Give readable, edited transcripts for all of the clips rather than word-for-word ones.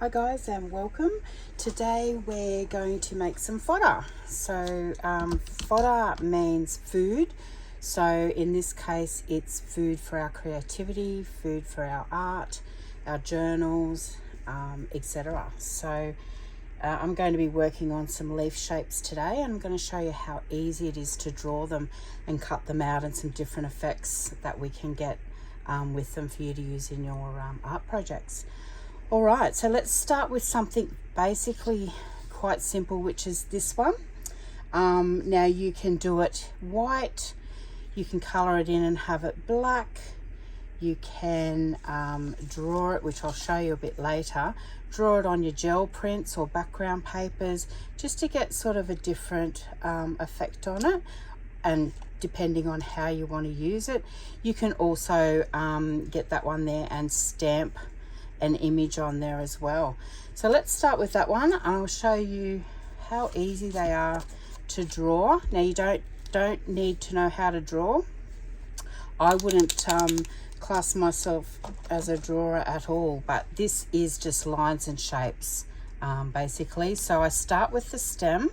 Hi guys and welcome. Today we're going to make some fodder. So fodder means food. So in this case it's food for our creativity, food for our art, our journals, etc. So I'm going to be working on some leaf shapes today. I'm going to show you how easy it is to draw them and cut them out and some different effects that we can get with them for you to use in your art projects. All right, so let's start with something basically quite simple, which is this one. Now you can do it white, you can color it in and have it black, you can draw it, which I'll show you a bit later, draw it on your gel prints or background papers just to get sort of a different effect on it, and depending on how you want to use it. You can also get that one there and stamp an image on there as well. So let's start with that one. I'll show you how easy they are to draw. Now you don't need to know how to draw. I wouldn't class myself as a drawer at all, but this is just lines and shapes basically. So I start with the stem.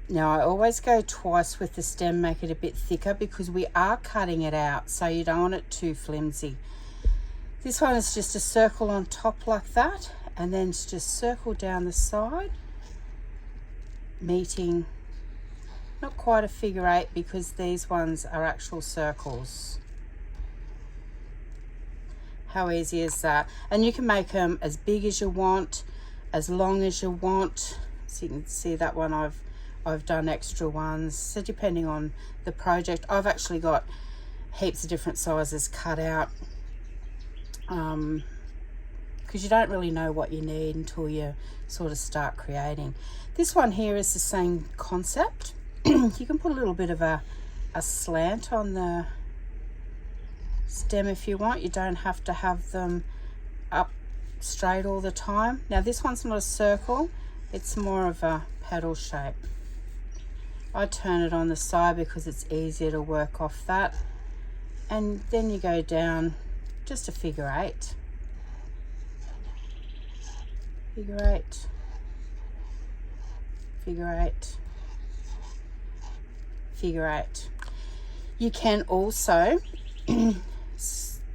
Now I always go twice with the stem, make it a bit thicker because we are cutting it out, so you don't want it too flimsy. This one is just a circle on top like that, and then it's just circle down the side, meeting, not quite a figure eight because these ones are actual circles. How easy is that? And you can make them as big as you want, as long as you want. So you can see that one I've done extra ones. So depending on the project, I've actually got heaps of different sizes cut out. Because you don't really know what you need until you sort of start creating. This one here is the same concept. You can put a little bit of a slant on the stem if you want. You don't have to have them up straight all the time. Now this one's not a circle, it's more of a petal shape. I turn it on the side because it's easier to work off that, and then you go down just a figure eight. Figure eight. Figure eight. Figure eight. You can also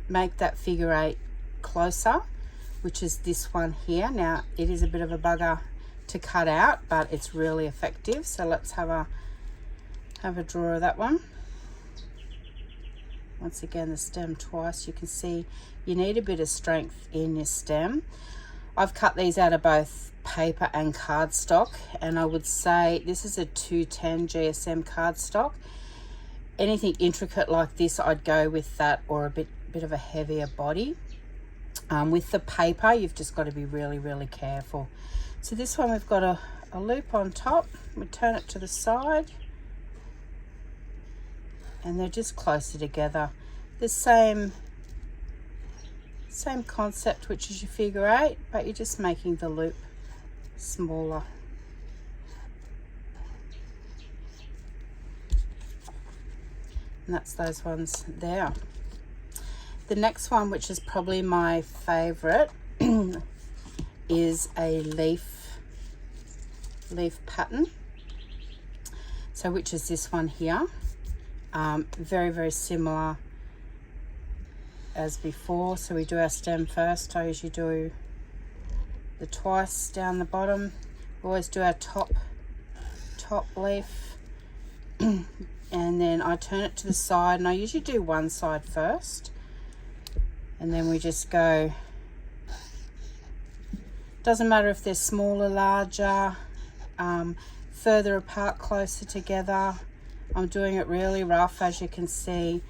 make that figure eight closer, which is this one here. Now it is a bit of a bugger to cut out, but it's really effective. So let's have a draw of that one. Once again, the stem twice. You can see you need a bit of strength in your stem. I've cut these out of both paper and cardstock, and I would say this is a 210 GSM cardstock. Anything intricate like this, I'd go with that or a bit of a heavier body. With the paper, you've just got to be really, really careful. So this one, we've got a loop on top. We turn it to the side, and they're just closer together. The same concept, which is your figure eight, but you're just making the loop smaller. And that's those ones there. The next one, which is probably my favorite, is a leaf pattern. So which is this one here. Very, very similar as before. So we do our stem first. I usually do the twice down the bottom. We always do our top leaf. And then I turn it to the side, and I usually do one side first, and then we just go, doesn't matter if they're smaller, larger, further apart, closer together. I'm doing it really rough. As you can see,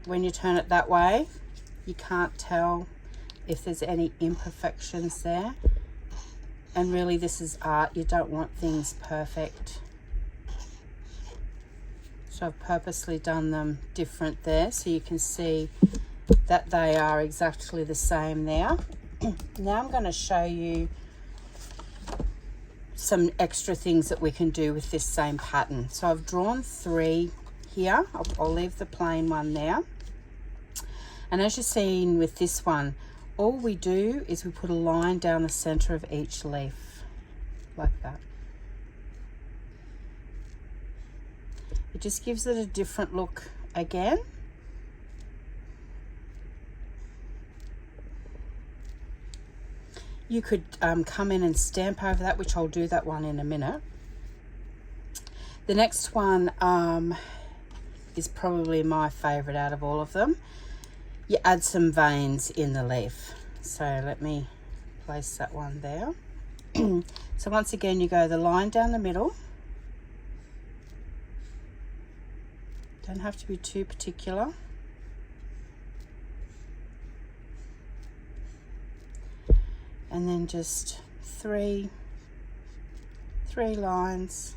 when you turn it that way, you can't tell if there's any imperfections there. And really, this is art. You don't want things perfect. So I've purposely done them different there, so you can see that they are exactly the same there. Now I'm going to show you some extra things that we can do with this same pattern. So I've drawn 3 here. I'll leave the plain one there. And as you've seen with this one, all we do is we put a line down the center of each leaf, like that. It just gives it a different look again. You could come in and stamp over that, which I'll do that one in a minute. The next one is probably my favorite out of all of them. You add some veins in the leaf. So let me place that one there. So once again, you go the line down the middle. Don't have to be too particular. And then just three lines.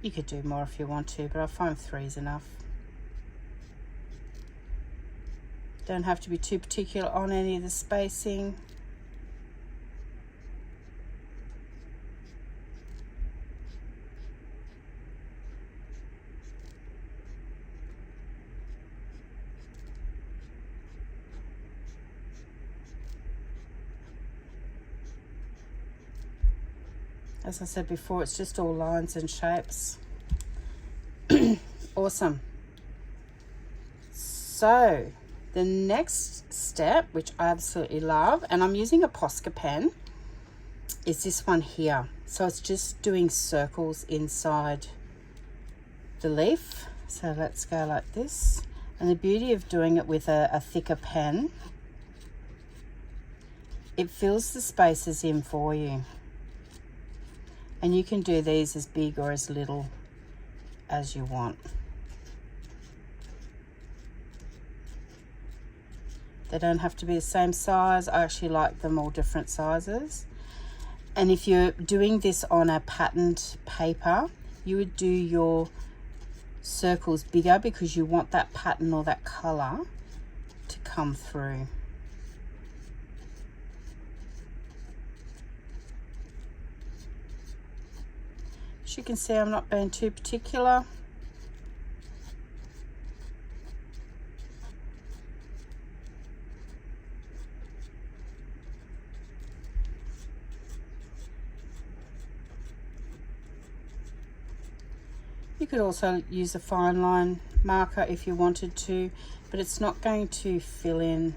You could do more if you want to, but I find 3 is enough. Don't have to be too particular on any of the spacing. As I said before, it's just all lines and shapes. Awesome. So the next step, which I absolutely love, and I'm using a Posca pen, is this one here. So it's just doing circles inside the leaf. So let's go like this. And the beauty of doing it with a thicker pen, it fills the spaces in for you. And you can do these as big or as little as you want. They don't have to be the same size. I actually like them all different sizes. And if you're doing this on a patterned paper, you would do your circles bigger because you want that pattern or that color to come through. As you can see, I'm not being too particular. You could also use a fine line marker if you wanted to, but it's not going to fill in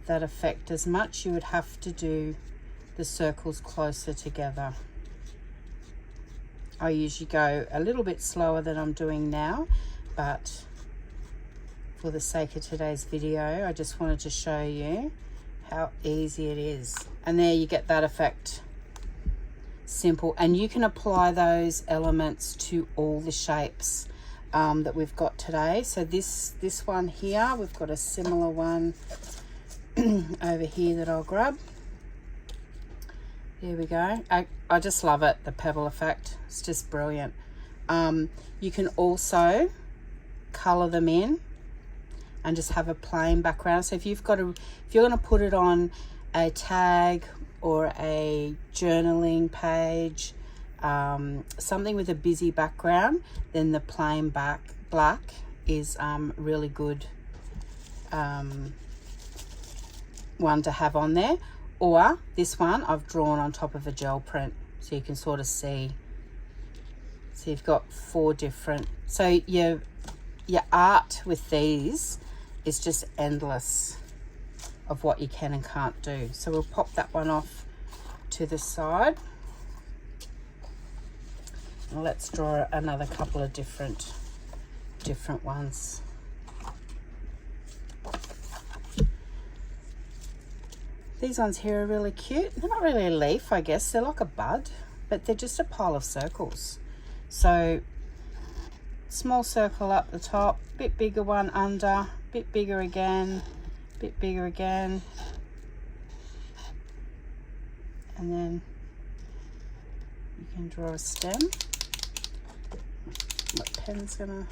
that effect as much. You would have to do the circles closer together. I usually go a little bit slower than I'm doing now, but for the sake of today's video, I just wanted to show you how easy it is. And there you get that effect. Simple. And you can apply those elements to all the shapes that we've got today. So this one here, we've got a similar one over here that I'll grab. There we go. I just love it, the pebble effect. It's just brilliant. You can also color them in and just have a plain background. So if you're going to put it on a tag or a journaling page, something with a busy background, then the plain black is really good one to have on there. Or this one I've drawn on top of a gel print, so you can sort of see. So you've got 4 different. So your art with these is just endless of what you can and can't do. So we'll pop that one off to the side. And let's draw another couple of different ones. These ones here are really cute. They're not really a leaf, I guess. They're like a bud, but they're just a pile of circles. So small circle up the top, bit bigger one under, bit bigger again, bit bigger again. And then you can draw a stem. My pen's gonna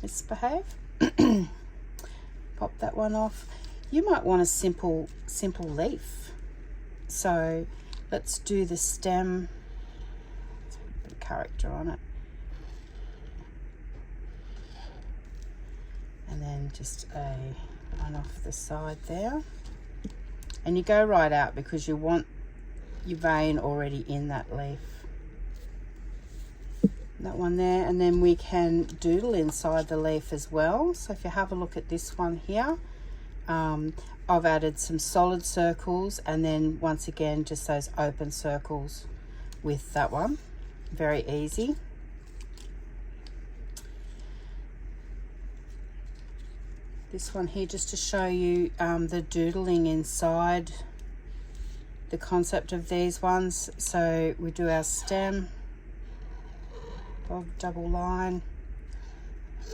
misbehave. Pop that one off. You might want a simple leaf. So let's do the stem. Let's put a bit of character on it. And then just a one off the side there. And you go right out because you want your vein already in that leaf. That one there, and then we can doodle inside the leaf as well. So if you have a look at this one here, I've added some solid circles and then once again just those open circles with that one. Very easy. This one here just to show you the doodling inside, the concept of these ones. So we do our stem, double line,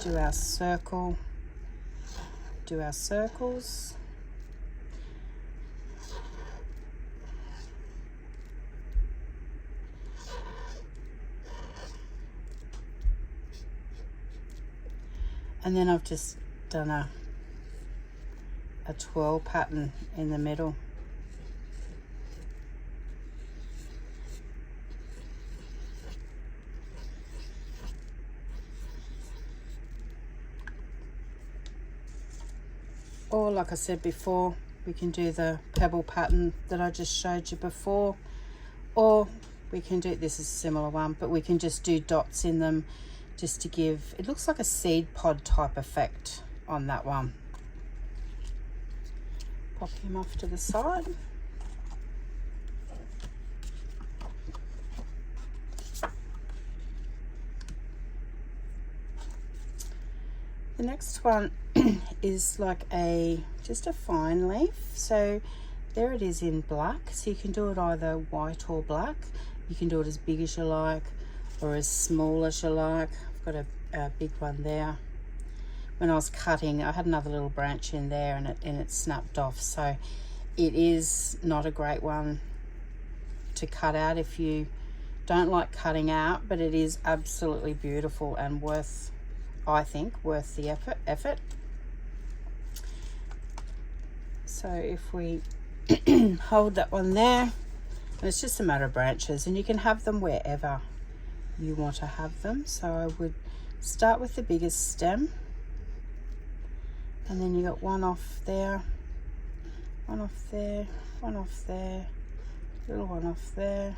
do our circle, do our circles, and then I've just done a twirl pattern in the middle. Or like I said before, we can do the pebble pattern that I just showed you before, or we can do, this is a similar one, but we can just do dots in them just to give, it looks like a seed pod type effect on that one. Pop him off to the side. The next one is like just a fine leaf. So there it is in black. So you can do it either white or black. You can do it as big as you like or as small as you like. I've got a big one there. When I was cutting, I had another little branch in there and it snapped off. So it is not a great one to cut out if you don't like cutting out, but it is absolutely beautiful and worth, I think, worth the effort. So if we hold that one there, and it's just a matter of branches, and you can have them wherever you want to have them. So I would start with the biggest stem, and then you got one off there, one off there, one off there, little one off there,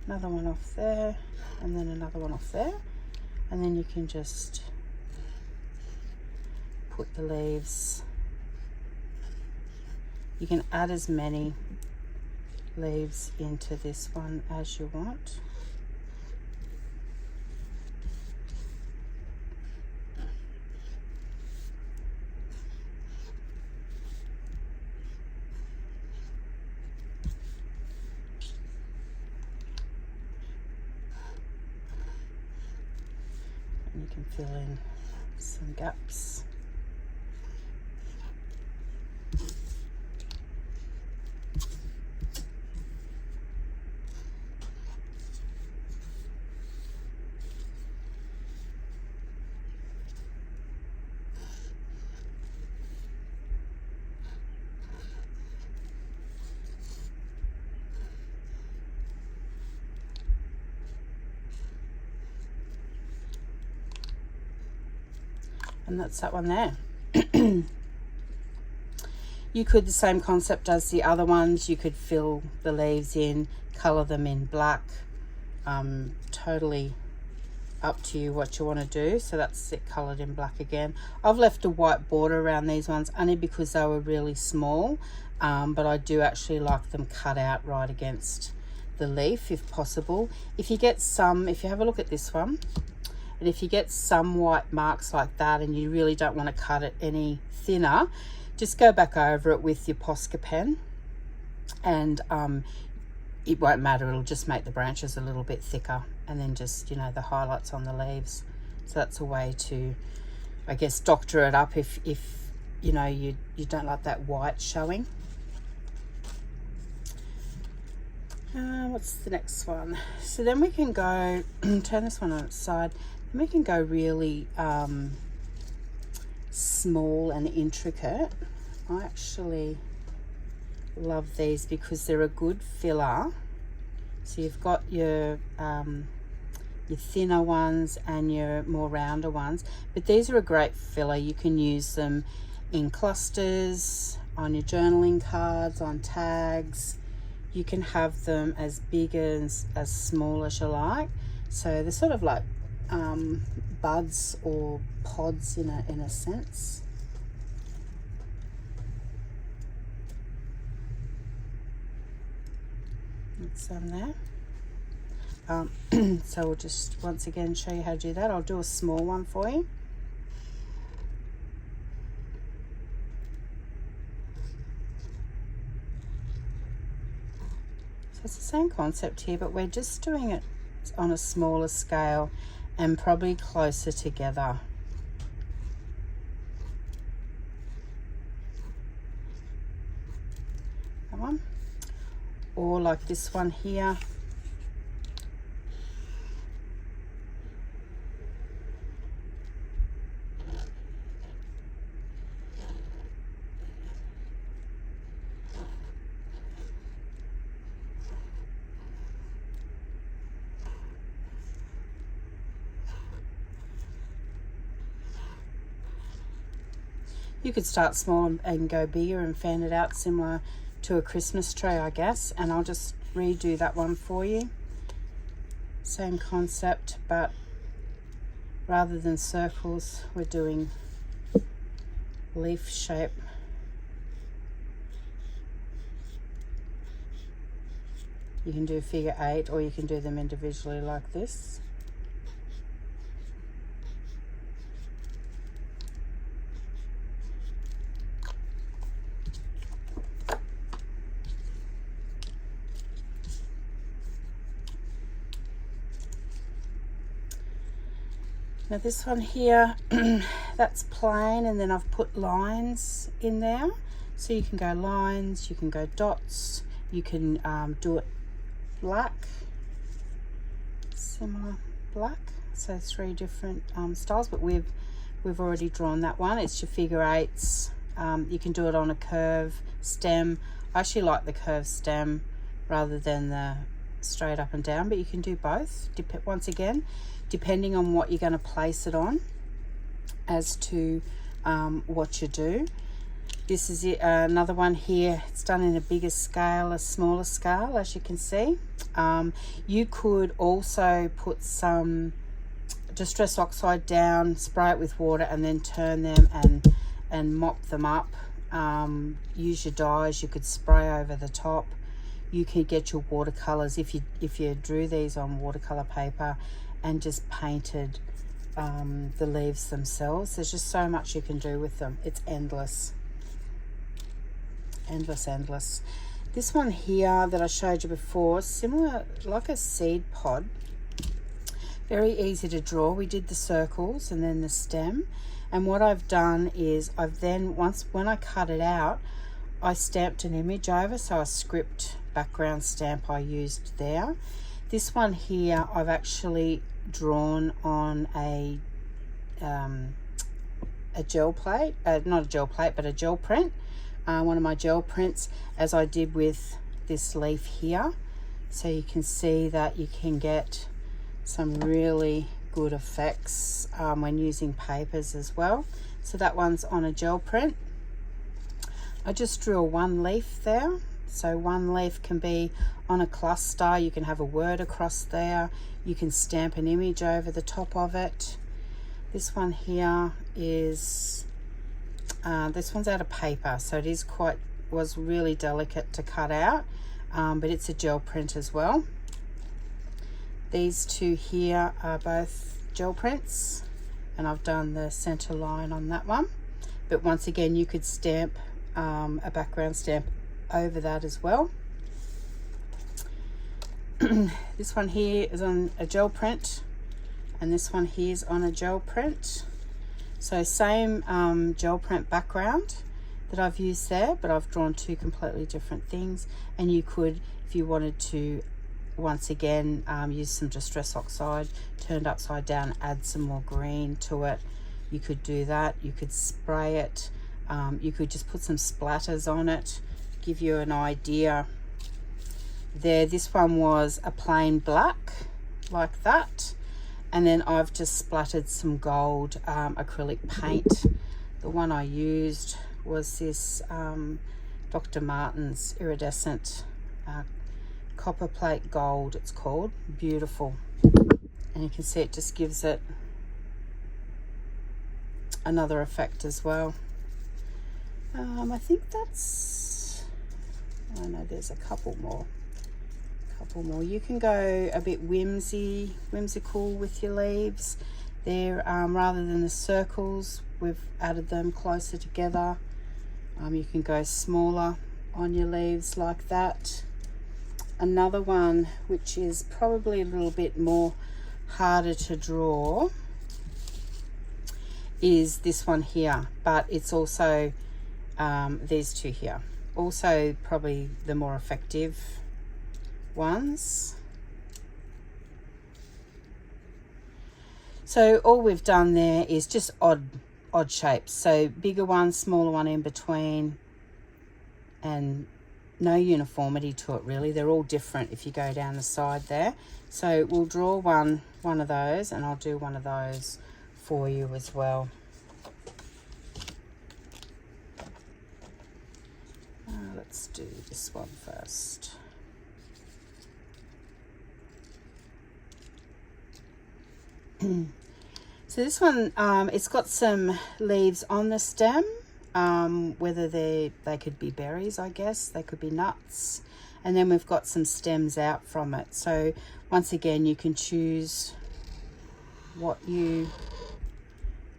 another one off there, and then another one off there. And then you can just put the leaves, you can add as many leaves into this one as you want. And you can fill in some gaps. And that's that one there. You could, the same concept as the other ones, you could fill the leaves in, color them in black. Totally up to you what you want to do. So that's it colored in black again. I've left a white border around these ones only because they were really small, but I do actually like them cut out right against the leaf if possible. If you get some, if you have a look at this one, and if you get some white marks like that and you really don't want to cut it any thinner, just go back over it with your Posca pen, and it won't matter, it'll just make the branches a little bit thicker, and then just, you know, the highlights on the leaves. So that's a way to, I guess, doctor it up if you know, you don't like that white showing. What's the next one? So then we can go turn this one on its side, and we can go really small and intricate. I actually love these because they're a good filler. So you've got your thinner ones and your more rounder ones, but these are a great filler. You can use them in clusters, on your journaling cards, on tags. You can have them as big as small as you like. So they're sort of like buds or pods in a sense. That's some there. So we'll just once again show you how to do that. I'll do a small one for you. So it's the same concept here, but we're just doing it on a smaller scale and probably closer together. That one. Or like this one here. You could start small and go bigger and fan it out similar to a Christmas tree, I guess. And I'll just redo that one for you. Same concept, but rather than circles, we're doing leaf shape. You can do figure 8 or you can do them individually like this. Now this one here, that's plain, and then I've put lines in there. So you can go lines, you can go dots, you can do it black, similar black. So 3 different styles, but we've already drawn that one. It's your figure 8s. You can do it on a curve stem. I actually like the curved stem rather than the straight up and down, but you can do both. Once again, depending on what you're going to place it on as to what you do. This is it, another one here. It's done in a bigger scale, a smaller scale, as you can see. You could also put some Distress Oxide down, spray it with water, and then turn them and mop them up. Use your dyes. You could spray over the top. You could get your watercolors if you drew these on watercolor paper and just painted the leaves themselves. There's just so much you can do with them. It's endless. Endless. This one here that I showed you before, similar, like a seed pod. Very easy to draw. We did the circles and then the stem. And what I've done is when I cut it out, I stamped an image over, so a script background stamp I used there. This one here I've actually drawn on a gel plate, not a gel plate, but a gel print, one of my gel prints, as I did with this leaf here. So you can see that you can get some really good effects when using papers as well. So that one's on a gel print. I just drew a 1 leaf there. So 1 leaf can be on a cluster. You can have a word across there. You can stamp an image over the top of it. This one here is, this one's out of paper, so it was really delicate to cut out, but it's a gel print as well. These 2 here are both gel prints, and I've done the center line on that one. But once again, you could stamp a background stamp over that as well. This one here is on a gel print, and this one here is on a gel print. So same gel print background that I've used there, but I've drawn 2 completely different things. And you could, if you wanted to, once again, use some Distress Oxide turned upside down, add some more green to it. You could do that. You could spray it. You could just put some splatters on it, give you an idea there. This one was a plain black like that, and then I've just splattered some gold acrylic paint. The one I used was this Dr. Martin's iridescent copper plate gold, it's called. Beautiful. And you can see it just gives it another effect as well. I think that's, I know there's a couple more. You can go a bit whimsical with your leaves. They're rather than the circles, we've added them closer together. You can go smaller on your leaves like that. Another one which is probably a little bit more harder to draw is this one here, but it's also these two here, also probably the more effective ones. So all we've done there is just odd shapes, so bigger one, smaller one in between, and no uniformity to it really. They're all different if you go down the side there. So we'll draw one of those, and I'll do one of those for you as well. Let's do this one first. So this one, it's got some leaves on the stem, whether they could be berries, I guess, they could be nuts, and then we've got some stems out from it. So once again, you can choose what you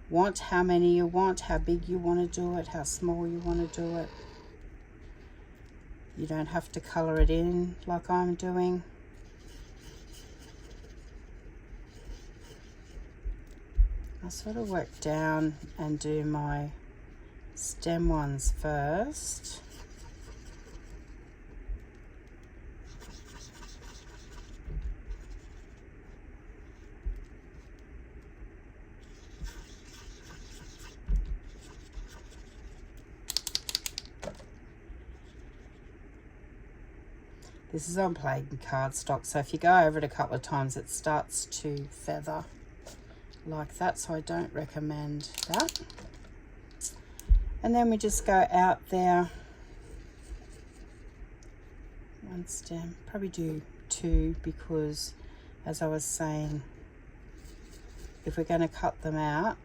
want, how many you want, how big you want to do it, how small you want to do it. You don't have to colour it in like I'm doing. I'll sort of work down and do my stem ones first. This is on plain cardstock, so if you go over it a couple of times, it starts to feather like that, so I don't recommend that. And then we just go out there, one stem, probably do two, because as I was saying, if we're going to cut them out,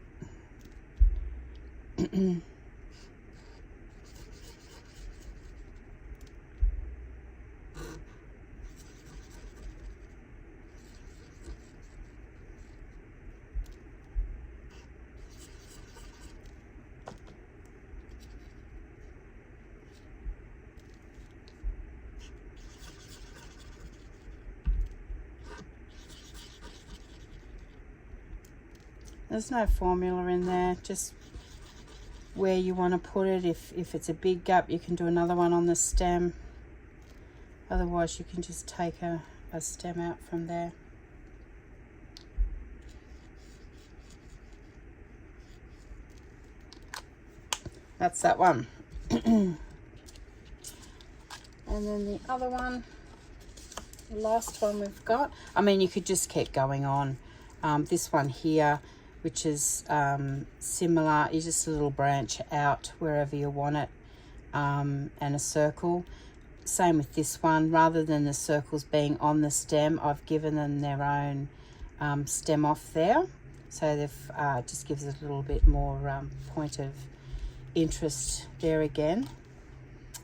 there's no formula in there, just where you want to put it. If it's a big gap, you can do another one on the stem. Otherwise, you can just take a stem out from there. That's that one. And then the other one, the last one we've got, I mean, you could just keep going on. This one here, which is similar, is just a little branch out wherever you want it, and a circle. Same with this one, rather than the circles being on the stem, I've given them their own stem off there, so they've just gives it a little bit more point of interest there again.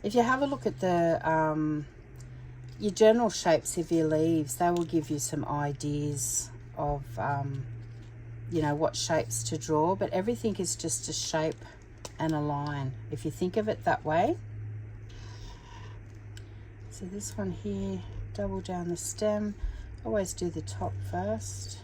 If you have a look at the your general shapes of your leaves, they will give you some ideas of you know, what shapes to draw, but everything is just a shape and a line if you think of it that way. So this one here, double down the stem, always do the top first.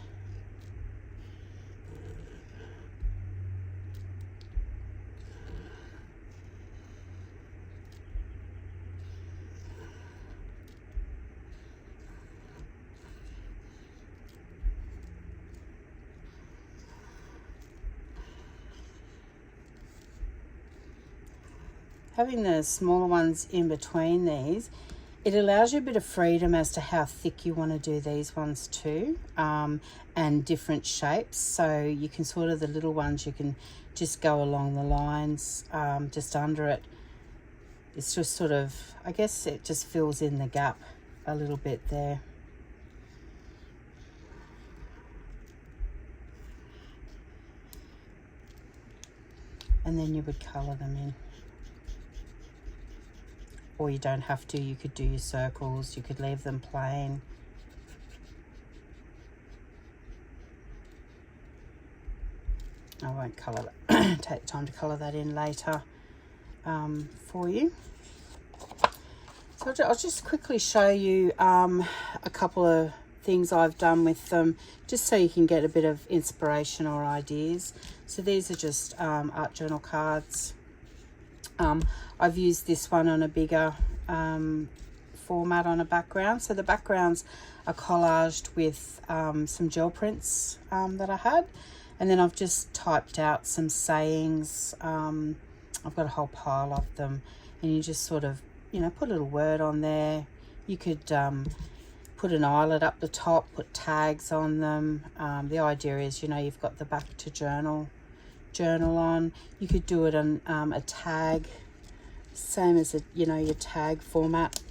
Having the smaller ones in between these, it allows you a bit of freedom as to how thick you want to do these ones too, and different shapes. So you can sort of, the little ones, you can just go along the lines, just under it. It's just sort of, I guess it just fills in the gap a little bit there. And then you would colour them in. Or you don't have to, you could do your circles, you could leave them plain. I won't colour that, take time to colour that in later for you. So I'll just quickly show you a couple of things I've done with them, just so you can get a bit of inspiration or ideas. So these are just art journal cards. I've used this one on a bigger format on a background. So the backgrounds are collaged with some gel prints that I had. And then I've just typed out some sayings. I've got a whole pile of them. And you just sort of, you know, put a little word on there. You could put an eyelet up the top, put tags on them. The idea is, you know, you've got the back to journal on. You could do it on a tag, same as a, you know, your tag format.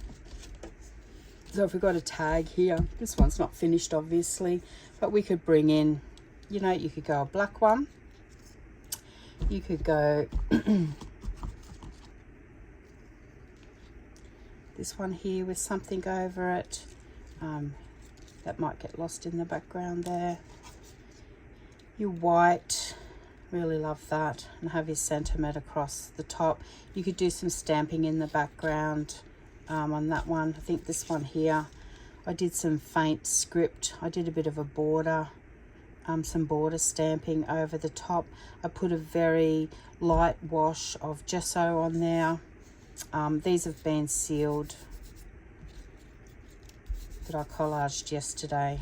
So if we've got a tag here, this one's not finished obviously, but we could bring in, you know, you could go a black one, you could go this one here with something over it. That might get lost in the background there. Your white, really love that, and have your sentiment across the top. You could do some stamping in the background on that one. I think this one here, I did some faint script. I did a bit of a border, some border stamping over the top. I put a very light wash of gesso on there. These have been sealed, that I collaged yesterday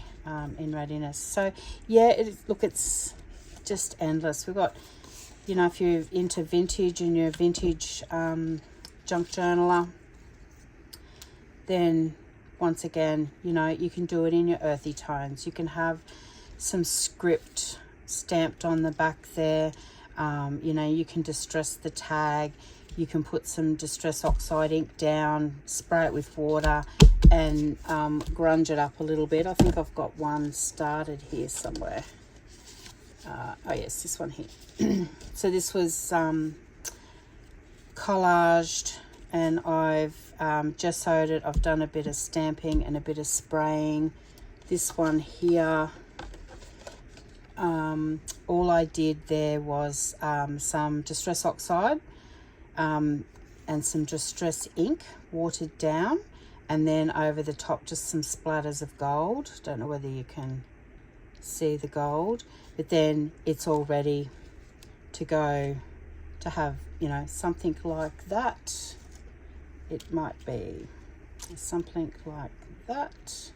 in readiness. So yeah, look, it's just endless. We've got, you know, if you're into vintage and you're a vintage junk journaler, then once again, you know, you can do it in your earthy tones. You can have some script stamped on the back there. You know, you can distress the tag. You can put some Distress Oxide ink down, spray it with water, and grunge it up a little bit. I think I've got one started here somewhere. Oh yes, this one here. So this was collaged, and I've gessoed it. I've done a bit of stamping and a bit of spraying. This one here, all I did there was some Distress Oxide and some Distress ink, watered down, and then over the top just some splatters of gold. Don't know whether you can see the gold, but then it's all ready to go to have, you know, something like that. It might be something like that.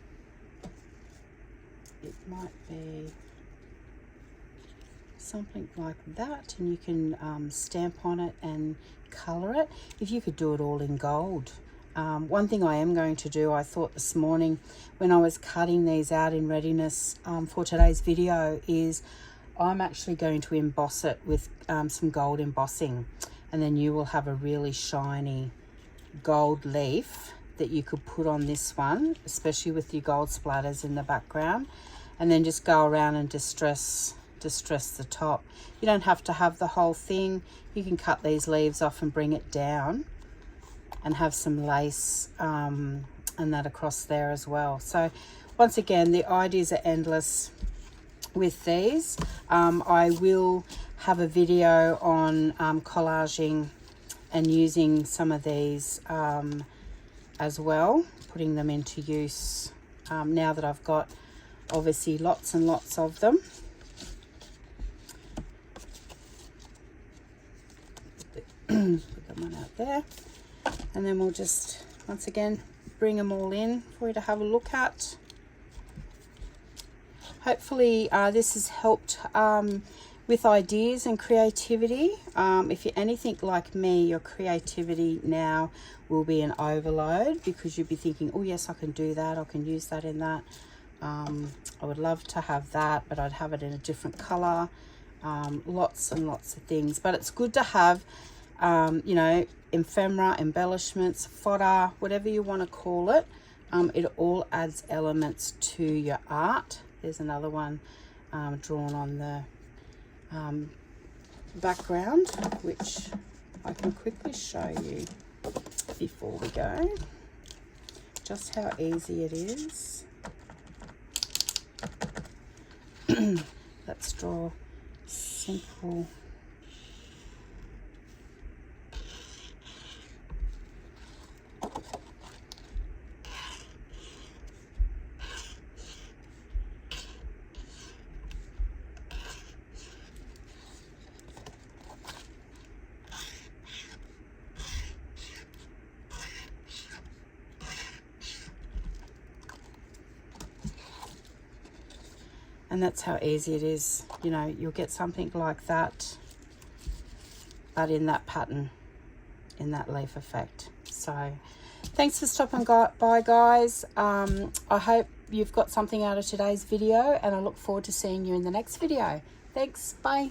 It might be something like that, and you can stamp on it and color it. If you could do it all in gold. One thing I am going to do, I thought this morning when I was cutting these out in readiness for today's video, is I'm actually going to emboss it with some gold embossing, and then you will have a really shiny gold leaf that you could put on this one, especially with your gold splatters in the background, and then just go around and distress the top. You don't have to have the whole thing. You can cut these leaves off and bring it down and have some lace and that across there as well. So once again, the ideas are endless with these. I will have a video on collaging and using some of these as well, putting them into use now that I've got obviously lots and lots of them. Put that one out there, and then we'll just once again bring them all in for you to have a look at. Hopefully this has helped with ideas and creativity. If you're anything like me, your creativity now will be an overload, because you'll be thinking, oh yes, I can do that, I can use that in that. I would love to have that, but I'd have it in a different color. Lots and lots of things, but it's good to have, you know, ephemera, embellishments, fodder, whatever you want to call it. It all adds elements to your art. There's another one drawn on the background, which I can quickly show you before we go, just how easy it is. Let's draw simple. And that's how easy it is. You know, you'll get something like that, but in that pattern, in that leaf effect. So thanks for stopping by, guys. I hope you've got something out of today's video, and I look forward to seeing you in the next video. Thanks, bye.